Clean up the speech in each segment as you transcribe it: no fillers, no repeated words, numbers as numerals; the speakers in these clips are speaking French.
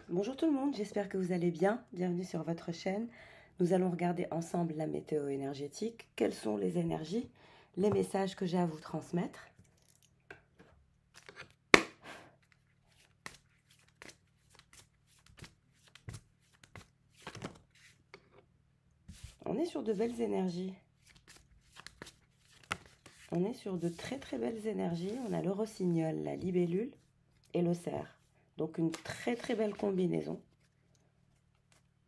Bonjour tout le monde, j'espère que vous allez bien. Bienvenue sur votre chaîne. Nous allons regarder ensemble la météo énergétique. Quelles sont les énergies, les messages que j'ai à vous transmettre. On est sur de belles énergies. On est sur de très très belles énergies. On a le rossignol, la libellule et le cerf. Donc une très très belle combinaison.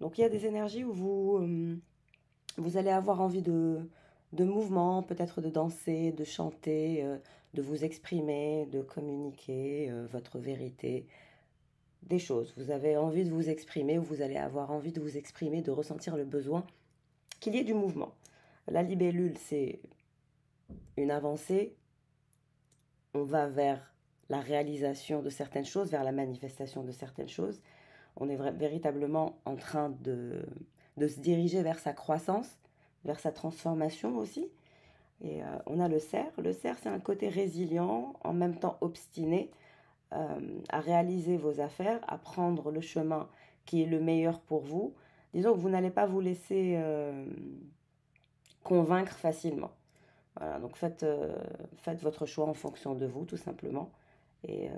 Donc il y a des énergies où vous allez avoir envie de mouvement, peut-être de danser, de chanter, de vous exprimer, de communiquer votre vérité, des choses. Vous avez envie de vous exprimer ou vous allez avoir envie de vous exprimer, de ressentir le besoin qu'il y ait du mouvement. La libellule, c'est une avancée. On va vers la réalisation de certaines choses, vers la manifestation de certaines choses. On est véritablement en train de se diriger vers sa croissance, vers sa transformation aussi. Et on a le cerf. Le cerf, c'est un côté résilient, en même temps obstiné, à réaliser vos affaires, à prendre le chemin qui est le meilleur pour vous. Disons que vous n'allez pas vous laisser convaincre facilement. Voilà, donc faites votre choix en fonction de vous, tout simplement. Et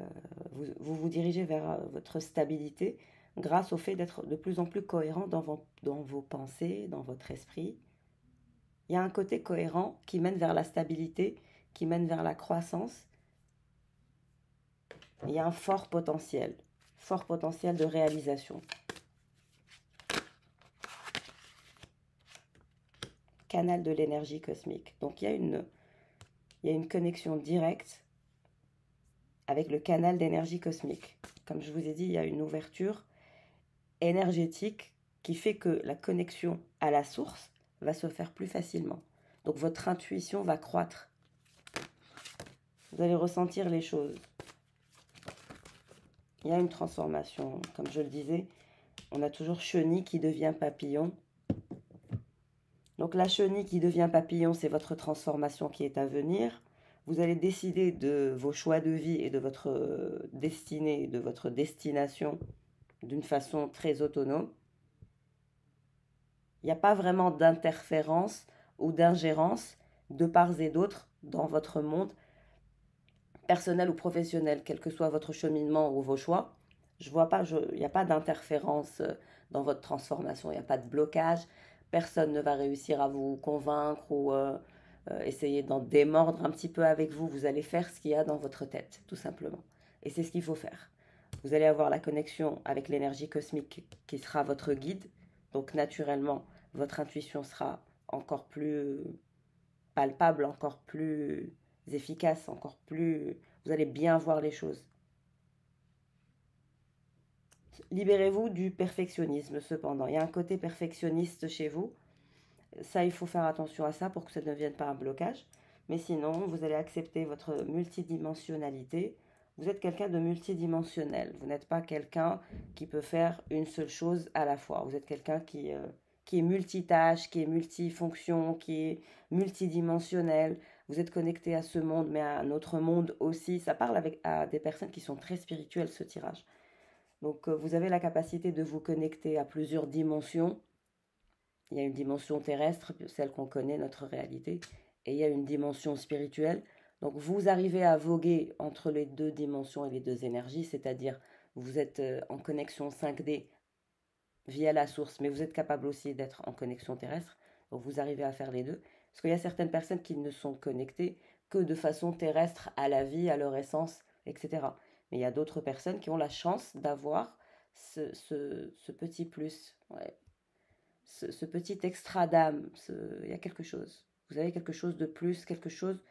vous dirigez vers votre stabilité grâce au fait d'être de plus en plus cohérent dans vos pensées, dans votre esprit. Il y a un côté cohérent qui mène vers la stabilité, qui mène vers la croissance. Il y a un fort potentiel de réalisation. Canal de l'énergie cosmique. Donc il y a une connexion directe avec le canal d'énergie cosmique. Comme je vous ai dit, il y a une ouverture énergétique qui fait que la connexion à la source va se faire plus facilement. Donc votre intuition va croître. Vous allez ressentir les choses. Il y a une transformation. Comme je le disais, on a toujours chenille qui devient papillon. Donc la chenille qui devient papillon, c'est votre transformation qui est à venir. Vous allez décider de vos choix de vie et de votre destinée, de votre destination d'une façon très autonome. Il n'y a pas vraiment d'interférence ou d'ingérence de part et d'autre dans votre monde, personnel ou professionnel, quel que soit votre cheminement ou vos choix. Il n'y a pas d'interférence dans votre transformation, il n'y a pas de blocage. Personne ne va réussir à vous convaincre ou essayer d'en démordre un petit peu avec vous. Vous allez faire ce qu'il y a dans votre tête, tout simplement. Et c'est ce qu'il faut faire. Vous allez avoir la connexion avec l'énergie cosmique qui sera votre guide. Donc naturellement, votre intuition sera encore plus palpable, encore plus efficace, encore plus... Vous allez bien voir les choses. Libérez-vous du perfectionnisme cependant. Il y a un côté perfectionniste chez vous. Ça, il faut faire attention à ça pour que ça ne devienne pas un blocage. Mais sinon, vous allez accepter votre multidimensionnalité. Vous êtes quelqu'un de multidimensionnel. Vous n'êtes pas quelqu'un qui peut faire une seule chose à la fois. Vous êtes quelqu'un qui est multitâche, qui est multifonction, qui est multidimensionnel. Vous êtes connecté à ce monde, mais à un autre monde aussi. Ça parle à des personnes qui sont très spirituelles, ce tirage. Donc, vous avez la capacité de vous connecter à plusieurs dimensions. Il y a une dimension terrestre, celle qu'on connaît, notre réalité, et il y a une dimension spirituelle. Donc vous arrivez à voguer entre les deux dimensions et les deux énergies, c'est-à-dire vous êtes en connexion 5D via la source, mais vous êtes capable aussi d'être en connexion terrestre. Donc vous arrivez à faire les deux. Parce qu'il y a certaines personnes qui ne sont connectées que de façon terrestre à la vie, à leur essence, etc. Mais il y a d'autres personnes qui ont la chance d'avoir ce petit plus. Ouais. Ce petit extra d'âme, il y a quelque chose. Vous avez quelque chose de plus, quelque chose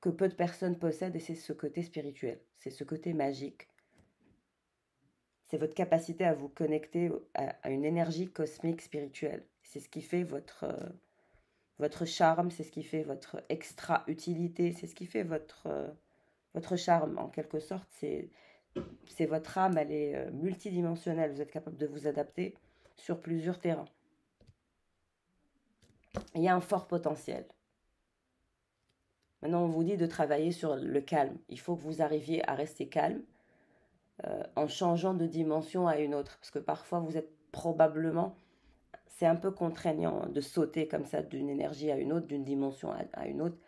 que peu de personnes possèdent, et c'est ce côté spirituel, c'est ce côté magique. C'est votre capacité à vous connecter à une énergie cosmique spirituelle. C'est ce qui fait votre charme, c'est ce qui fait votre extra-utilité, c'est ce qui fait votre charme, en quelque sorte. C'est votre âme, elle est multidimensionnelle. Vous êtes capable de vous adapter sur plusieurs terrains. Il y a un fort potentiel. Maintenant, on vous dit de travailler sur le calme. Il faut que vous arriviez à rester calme, en changeant de dimension à une autre. Parce que parfois, vous êtes probablement, c'est un peu contraignant de sauter comme ça d'une énergie à une autre, d'une dimension à une autre.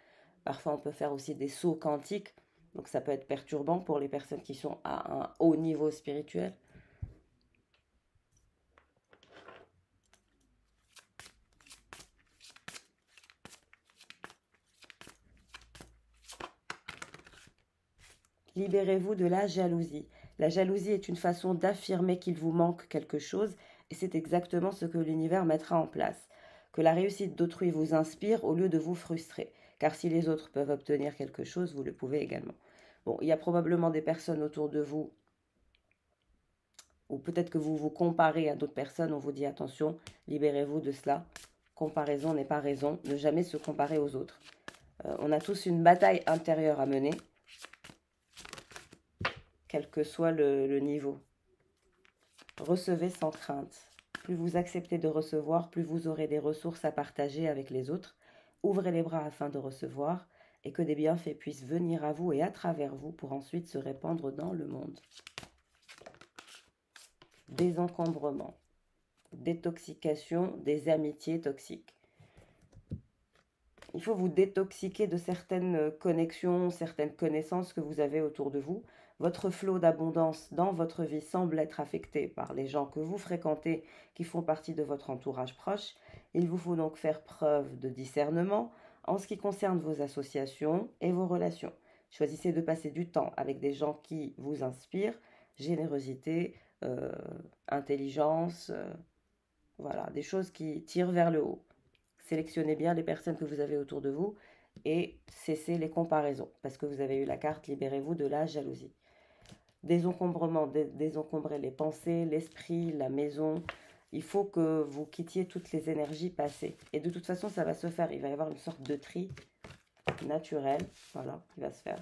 Parfois, on peut faire aussi des sauts quantiques. Donc, ça peut être perturbant pour les personnes qui sont à un haut niveau spirituel. Libérez-vous de la jalousie. La jalousie est une façon d'affirmer qu'il vous manque quelque chose et c'est exactement ce que l'univers mettra en place. Que la réussite d'autrui vous inspire au lieu de vous frustrer. Car si les autres peuvent obtenir quelque chose, vous le pouvez également. Bon, il y a probablement des personnes autour de vous, ou peut-être que vous vous comparez à d'autres personnes, on vous dit attention, libérez-vous de cela. Comparaison n'est pas raison, ne jamais se comparer aux autres. On a tous une bataille intérieure à mener, quel que soit le niveau. Recevez sans crainte. Plus vous acceptez de recevoir, plus vous aurez des ressources à partager avec les autres. Ouvrez les bras afin de recevoir et que des bienfaits puissent venir à vous et à travers vous pour ensuite se répandre dans le monde. Désencombrement. Détoxication des amitiés toxiques. Il faut vous détoxiquer de certaines connexions, certaines connaissances que vous avez autour de vous. Votre flot d'abondance dans votre vie semble être affecté par les gens que vous fréquentez qui font partie de votre entourage proche. Il vous faut donc faire preuve de discernement en ce qui concerne vos associations et vos relations. Choisissez de passer du temps avec des gens qui vous inspirent, générosité, intelligence, voilà, des choses qui tirent vers le haut. Sélectionnez bien les personnes que vous avez autour de vous et cessez les comparaisons parce que vous avez eu la carte libérez-vous de la jalousie. Désencombrement, désencombrer les pensées, l'esprit, la maison. Il faut que vous quittiez toutes les énergies passées. Et de toute façon, ça va se faire. Il va y avoir une sorte de tri naturel, voilà, qui va se faire.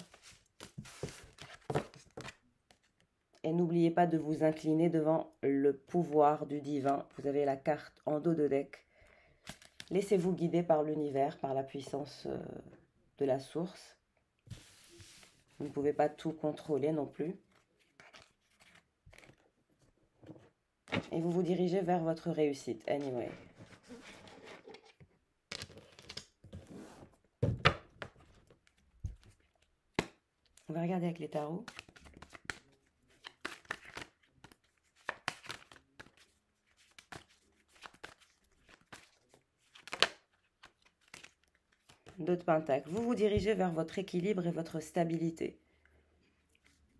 Et n'oubliez pas de vous incliner devant le pouvoir du divin. Vous avez la carte en dos de deck. Laissez-vous guider par l'univers, par la puissance de la source. Vous ne pouvez pas tout contrôler non plus. Et vous vous dirigez vers votre réussite, anyway. On va regarder avec les tarots. Deux de pentacles. Vous vous dirigez vers votre équilibre et votre stabilité.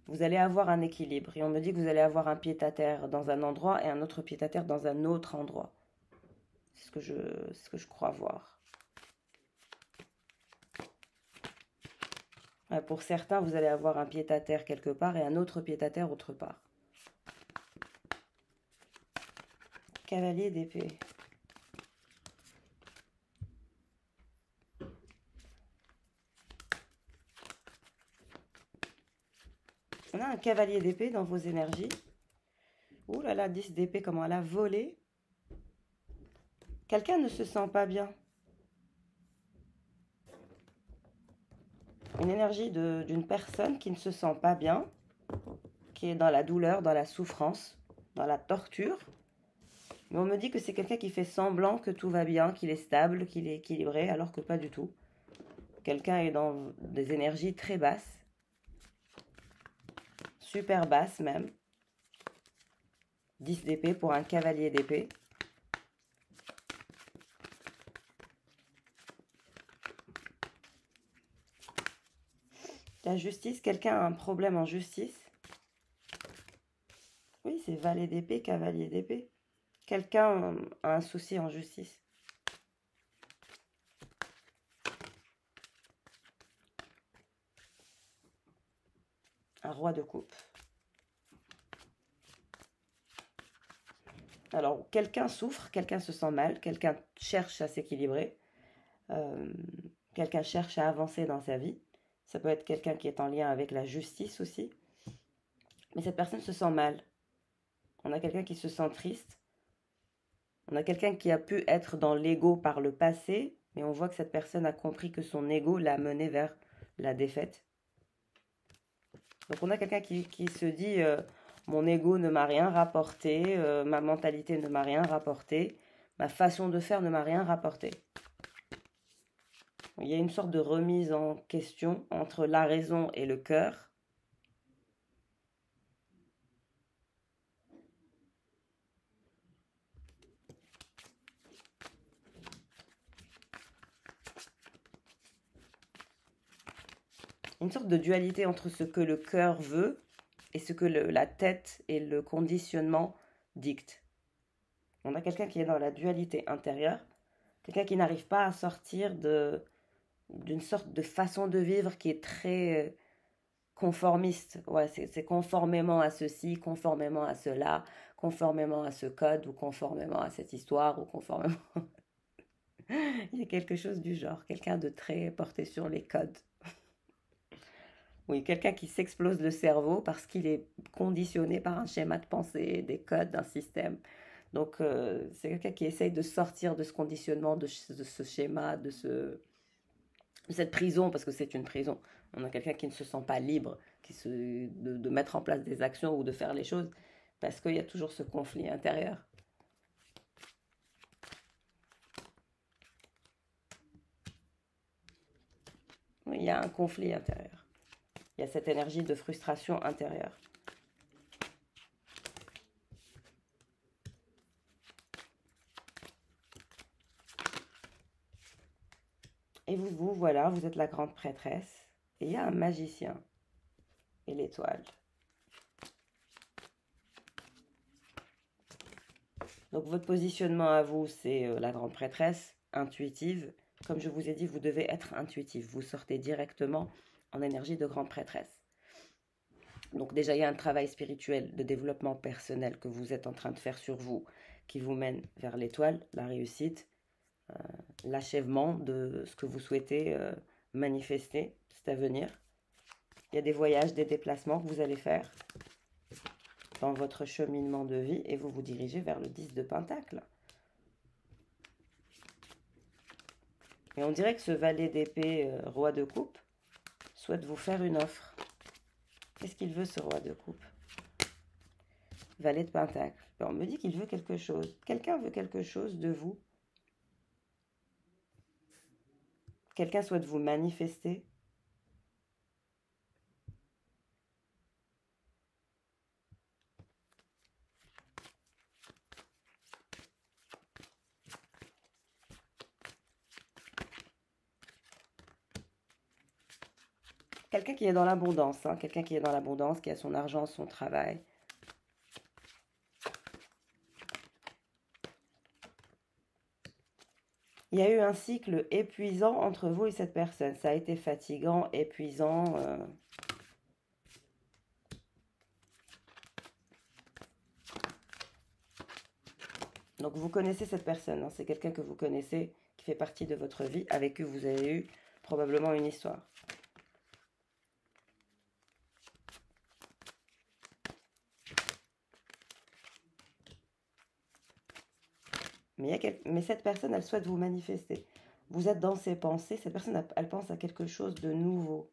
Vous allez avoir un équilibre. Et on me dit que vous allez avoir un pied-à-terre dans un endroit et un autre pied-à-terre dans un autre endroit. C'est ce que je crois voir. Pour certains, vous allez avoir un pied-à-terre quelque part et un autre pied-à-terre autre part. Cavalier d'épée. On a un cavalier d'épée dans vos énergies. Ouh là là, 10 d'épée, comment elle a volé. Quelqu'un ne se sent pas bien. Une énergie d'une personne qui ne se sent pas bien, qui est dans la douleur, dans la souffrance, dans la torture. Mais on me dit que c'est quelqu'un qui fait semblant que tout va bien, qu'il est stable, qu'il est équilibré, alors que pas du tout. Quelqu'un est dans des énergies très basses. Super basses même. 10 d'épée pour un cavalier d'épée. La justice, quelqu'un a un problème en justice. Oui, c'est valet d'épée, cavalier d'épée. Quelqu'un a un souci en justice. Un roi de coupe. Alors, quelqu'un souffre, quelqu'un se sent mal, quelqu'un cherche à s'équilibrer, quelqu'un cherche à avancer dans sa vie. Ça peut être quelqu'un qui est en lien avec la justice aussi. Mais cette personne se sent mal. On a quelqu'un qui se sent triste. On a quelqu'un qui a pu être dans l'ego par le passé, mais on voit que cette personne a compris que son ego l'a mené vers la défaite. Donc on a quelqu'un qui se dit Mon ego ne m'a rien rapporté, ma mentalité ne m'a rien rapporté, ma façon de faire ne m'a rien rapporté. Il y a une sorte de remise en question entre la raison et le cœur. Une sorte de dualité entre ce que le cœur veut et ce que la tête et le conditionnement dictent. On a quelqu'un qui est dans la dualité intérieure, quelqu'un qui n'arrive pas à sortir d'une sorte de façon de vivre qui est très conformiste. Ouais, c'est conformément à ceci, conformément à cela, conformément à ce code, ou conformément à cette histoire, ou conformément... Il y a quelque chose du genre, quelqu'un de très porté sur les codes. Oui, quelqu'un qui s'explose le cerveau parce qu'il est conditionné par un schéma de pensée, des codes, d'un système. Donc, c'est quelqu'un qui essaye de sortir de ce conditionnement, de ce schéma, de cette prison, parce que c'est une prison. On a quelqu'un qui ne se sent pas libre de mettre en place des actions ou de faire les choses, parce qu'il y a toujours ce conflit intérieur. Oui, il y a un conflit intérieur. Il y a cette énergie de frustration intérieure. Et vous, voilà, vous êtes la grande prêtresse. Et il y a un magicien et l'étoile. Donc votre positionnement à vous, c'est la grande prêtresse, intuitive. Comme je vous ai dit, vous devez être intuitif. Vous sortez directement en énergie de grande prêtresse. Donc déjà, il y a un travail spirituel de développement personnel que vous êtes en train de faire sur vous, qui vous mène vers l'étoile, la réussite, l'achèvement de ce que vous souhaitez manifester, c'est à venir. Il y a des voyages, des déplacements que vous allez faire dans votre cheminement de vie et vous vous dirigez vers le 10 de Pentacle. Et on dirait que ce valet d'épée, roi de coupe, souhaite vous faire une offre. Qu'est-ce qu'il veut, ce roi de coupe? Valet de Pentacle. On me dit qu'il veut quelque chose. Quelqu'un veut quelque chose de vous. Quelqu'un souhaite vous manifester. Quelqu'un qui est dans l'abondance, hein, quelqu'un qui est dans l'abondance, qui a son argent, son travail. Il y a eu un cycle épuisant entre vous et cette personne. Ça a été fatigant, épuisant. Donc vous connaissez cette personne, hein, c'est quelqu'un que vous connaissez, qui fait partie de votre vie, avec qui vous avez eu probablement une histoire. Mais cette personne, elle souhaite vous manifester. Vous êtes dans ses pensées, cette personne, elle pense à quelque chose de nouveau.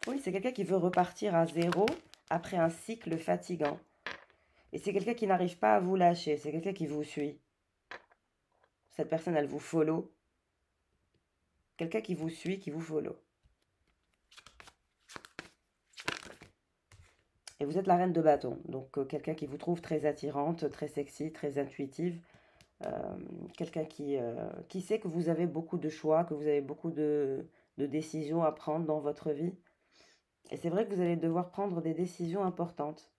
Oui, c'est quelqu'un qui veut repartir à zéro après un cycle fatigant. Et c'est quelqu'un qui n'arrive pas à vous lâcher, c'est quelqu'un qui vous suit. Cette personne, elle vous follow. Quelqu'un qui vous suit, qui vous follow. Et vous êtes la reine de bâton, donc quelqu'un qui vous trouve très attirante, très sexy, très intuitive. Quelqu'un qui sait que vous avez beaucoup de choix, que vous avez beaucoup de décisions à prendre dans votre vie. Et c'est vrai que vous allez devoir prendre des décisions importantes.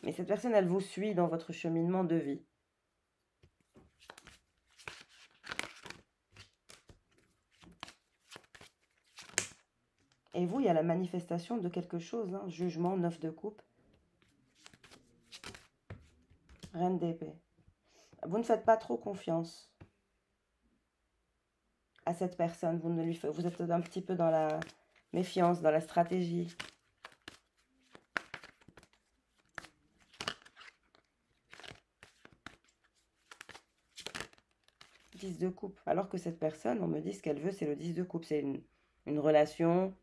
Mais cette personne, elle vous suit dans votre cheminement de vie. Et vous, il y a la manifestation de quelque chose, hein, jugement, 9 de coupe. Reine d'épée. Vous ne faites pas trop confiance à cette personne. Vous êtes un petit peu dans la méfiance, dans la stratégie. 10 de coupe. Alors que cette personne, on me dit ce qu'elle veut, c'est le 10 de coupe. C'est une relation.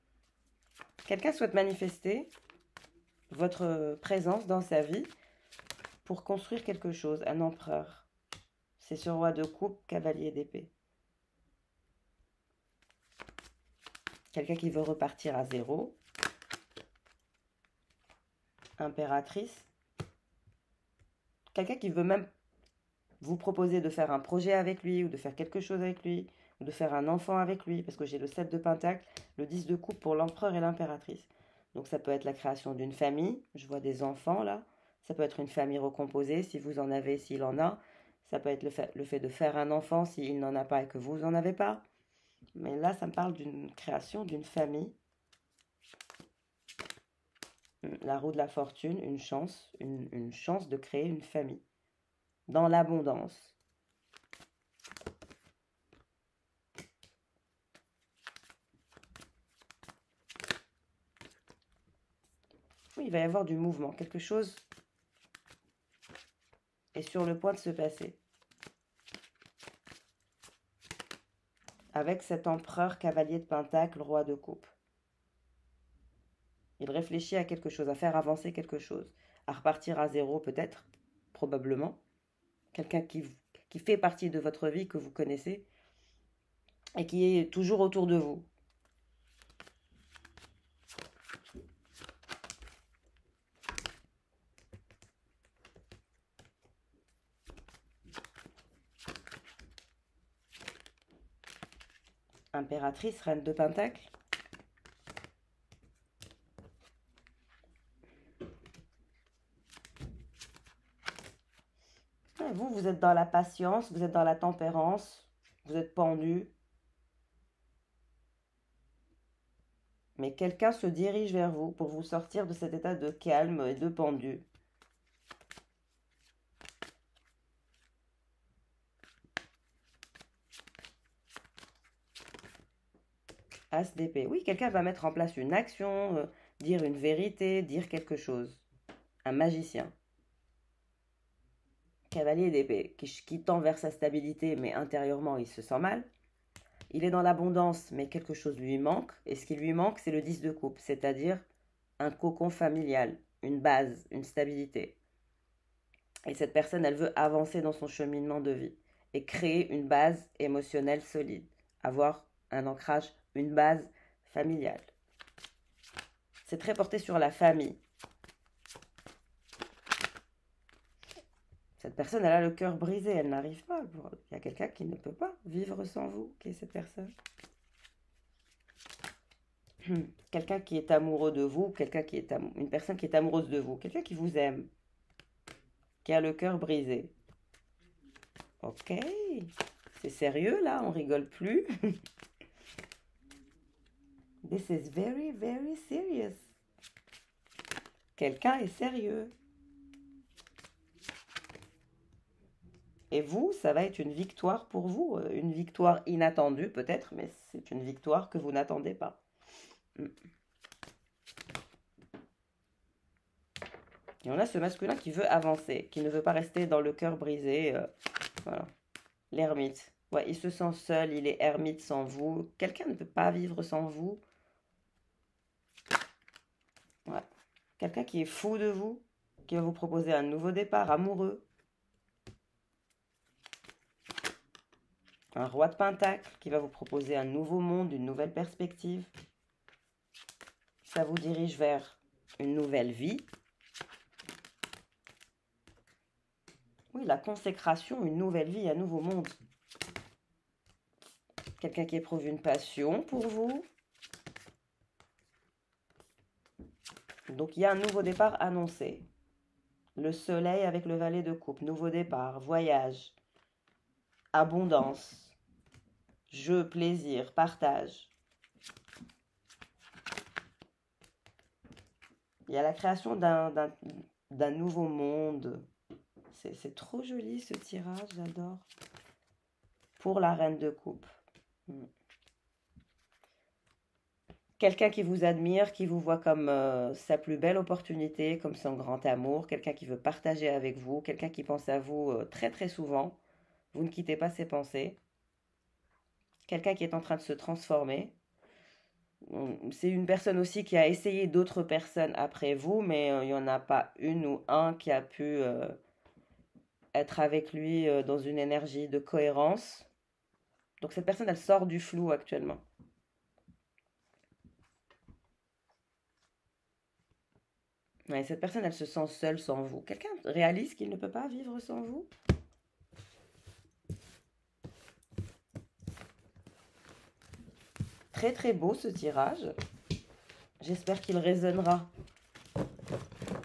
Quelqu'un souhaite manifester votre présence dans sa vie pour construire quelque chose, un empereur. C'est ce roi de coupe, cavalier d'épée. Quelqu'un qui veut repartir à zéro. Impératrice. Quelqu'un qui veut même vous proposer de faire un projet avec lui, ou de faire quelque chose avec lui, ou de faire un enfant avec lui, parce que j'ai le 7 de pentacle, le 10 de coupe pour l'empereur et l'impératrice. Donc ça peut être la création d'une famille, je vois des enfants là, ça peut être une famille recomposée, si vous en avez, s'il en a, ça peut être le fait de faire un enfant s'il n'en a pas et que vous n'en avez pas. Mais là, ça me parle d'une création d'une famille. La roue de la fortune, une chance de créer une famille. Dans l'abondance. Oui, il va y avoir du mouvement. Quelque chose est sur le point de se passer. Avec cet empereur cavalier de pentacle, roi de coupe. Il réfléchit à quelque chose, à faire avancer quelque chose, à repartir à zéro peut-être, probablement. Quelqu'un qui fait partie de votre vie, que vous connaissez, et qui est toujours autour de vous. Impératrice, reine de pentacle. Vous êtes dans la patience, vous êtes dans la tempérance, vous êtes pendu. Mais quelqu'un se dirige vers vous pour vous sortir de cet état de calme et de pendu. As d'épée. Oui, quelqu'un va mettre en place une action, dire une vérité, dire quelque chose. Un magicien. Cavalier d'épée, qui tend vers sa stabilité, mais intérieurement, il se sent mal. Il est dans l'abondance, mais quelque chose lui manque. Et ce qui lui manque, c'est le 10 de coupe, c'est-à-dire un cocon familial, une base, une stabilité. Et cette personne, elle veut avancer dans son cheminement de vie et créer une base émotionnelle solide, avoir un ancrage, une base familiale. C'est très porté sur la famille. Cette personne, elle a le cœur brisé, elle n'arrive pas. Il y a quelqu'un qui ne peut pas vivre sans vous, qui est cette personne. Quelqu'un qui est amoureux de vous, une personne qui est amoureuse de vous, quelqu'un qui vous aime, qui a le cœur brisé. Ok, c'est sérieux là, on rigole plus. This is very, very serious. Quelqu'un est sérieux. Et vous, ça va être une victoire pour vous, une victoire inattendue peut-être, mais c'est une victoire que vous n'attendez pas. Et on a ce masculin qui veut avancer, qui ne veut pas rester dans le cœur brisé. Voilà. L'ermite. Ouais, il se sent seul, il est ermite sans vous. Quelqu'un ne peut pas vivre sans vous. Ouais. Quelqu'un qui est fou de vous, qui va vous proposer un nouveau départ amoureux. Un roi de pentacle qui va vous proposer un nouveau monde, une nouvelle perspective. Ça vous dirige vers une nouvelle vie. Oui, la consécration, une nouvelle vie, un nouveau monde. Quelqu'un qui éprouve une passion pour vous. Donc, il y a un nouveau départ annoncé. Le soleil avec le valet de coupe. Nouveau départ, voyage, abondance, jeu, plaisir, partage. Il y a la création d'un nouveau monde. C'est trop joli ce tirage, j'adore. Pour la reine de coupe. Quelqu'un qui vous admire, qui vous voit comme sa plus belle opportunité, comme son grand amour, quelqu'un qui veut partager avec vous, quelqu'un qui pense à vous très très souvent. Vous ne quittez pas ses pensées. quelqu'un qui est en train de se transformer. C'est une personne aussi qui a essayé d'autres personnes après vous, mais il n'y en a pas une ou un qui a pu être avec lui dans une énergie de cohérence. Donc cette personne, elle sort du flou actuellement. Ouais, cette personne, elle se sent seule sans vous. Quelqu'un réalise qu'il ne peut pas vivre sans vous? Très très beau ce tirage. J'espère qu'il résonnera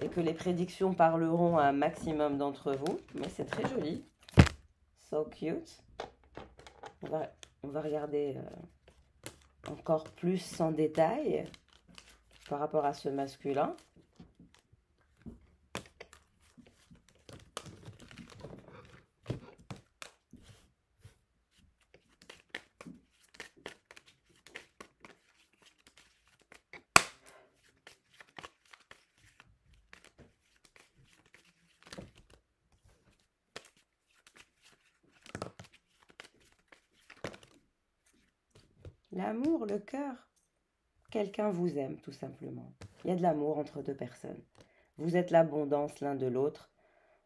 et que les prédictions parleront à un maximum d'entre vous. Mais c'est très joli. So cute. On va regarder encore plus en détail par rapport à ce masculin. L'amour, le cœur. Quelqu'un vous aime, tout simplement. Il y a de l'amour entre deux personnes. Vous êtes l'abondance l'un de l'autre.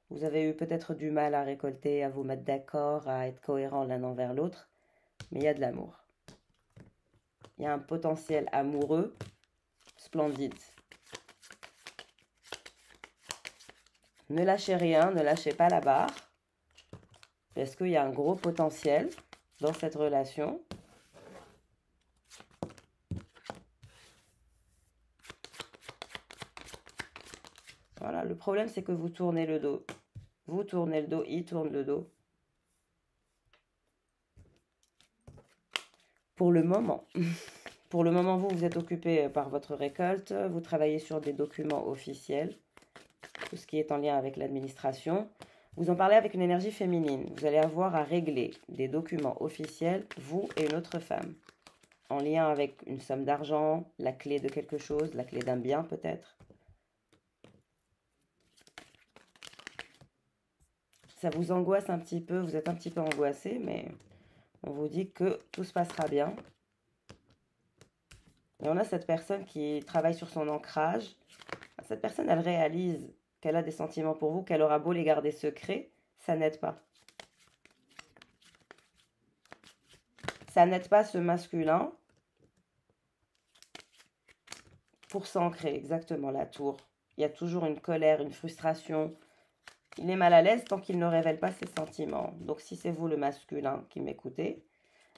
Vous avez eu peut-être du mal à récolter, à vous mettre d'accord, à être cohérent l'un envers l'autre. Mais il y a de l'amour. Il y a un potentiel amoureux splendide. Ne lâchez rien, ne lâchez pas la barre. Parce qu'il y a un gros potentiel dans cette relation. Voilà, le problème c'est que vous tournez le dos. Vous tournez le dos, il tourne le dos. Pour le moment. Pour le moment, vous êtes occupé par votre récolte. Vous travaillez sur des documents officiels. Tout ce qui est en lien avec l'administration. Vous en parlez avec une énergie féminine. Vous allez avoir à régler des documents officiels, vous et une autre femme. En lien avec une somme d'argent, la clé de quelque chose, la clé d'un bien peut-être. Ça vous angoisse un petit peu, vous êtes un petit peu angoissé, mais on vous dit que tout se passera bien. Et on a cette personne qui travaille sur son ancrage. Cette personne, elle réalise qu'elle a des sentiments pour vous, qu'elle aura beau les garder secrets, ça n'aide pas. Ça n'aide pas ce masculin pour s'ancrer, exactement, la tour. Il y a toujours une colère, une frustration. Il est mal à l'aise tant qu'il ne révèle pas ses sentiments. Donc si c'est vous le masculin qui m'écoutez,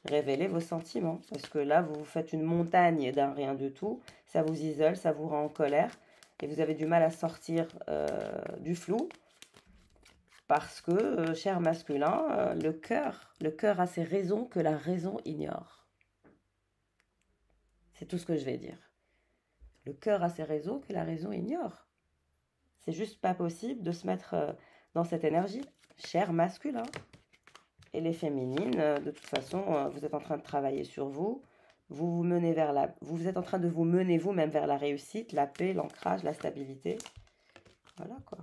révélez vos sentiments. Parce que là, vous vous faites une montagne d'un rien du tout. Ça vous isole, ça vous rend en colère. Et vous avez du mal à sortir du flou. Parce que, cher masculin, le cœur a ses raisons que la raison ignore. C'est tout ce que je vais dire. Le cœur a ses raisons que la raison ignore. C'est juste pas possible de se mettre dans cette énergie, cher masculin. Et les féminines, de toute façon, vous êtes en train de travailler sur vous. Vous êtes en train de vous mener vous-même vers la réussite, la paix, l'ancrage, la stabilité. Voilà quoi.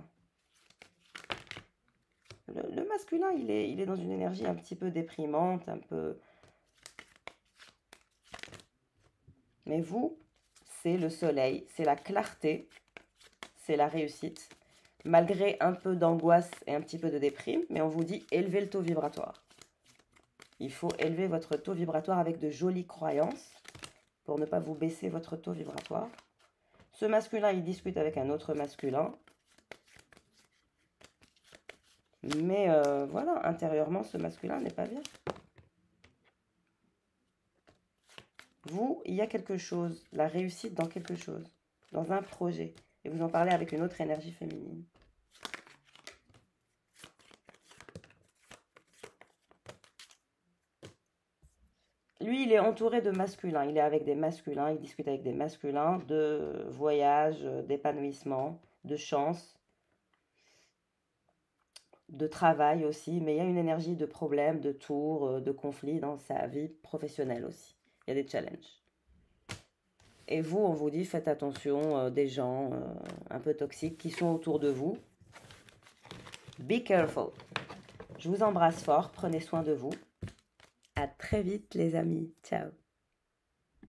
Le masculin, il est dans une énergie un petit peu déprimante, un peu... Mais vous, c'est le soleil, c'est la clarté, c'est la réussite. Malgré un peu d'angoisse et un petit peu de déprime, mais on vous dit élevez le taux vibratoire. Il faut élever votre taux vibratoire avec de jolies croyances pour ne pas vous baisser votre taux vibratoire. Ce masculin, il discute avec un autre masculin. Mais voilà, intérieurement, ce masculin n'est pas bien. Vous, il y a quelque chose, la réussite dans quelque chose, dans un projet. Et vous en parlez avec une autre énergie féminine. Lui, il est entouré de masculins. Il est avec des masculins, il discute avec des masculins de voyage, d'épanouissement, de chance, de travail aussi. Mais il y a une énergie de problème, de tour, de conflit dans sa vie professionnelle aussi. Il y a des challenges. Et vous, on vous dit, faites attention des gens un peu toxiques qui sont autour de vous. Be careful. Je vous embrasse fort, prenez soin de vous. À très vite les amis. Ciao.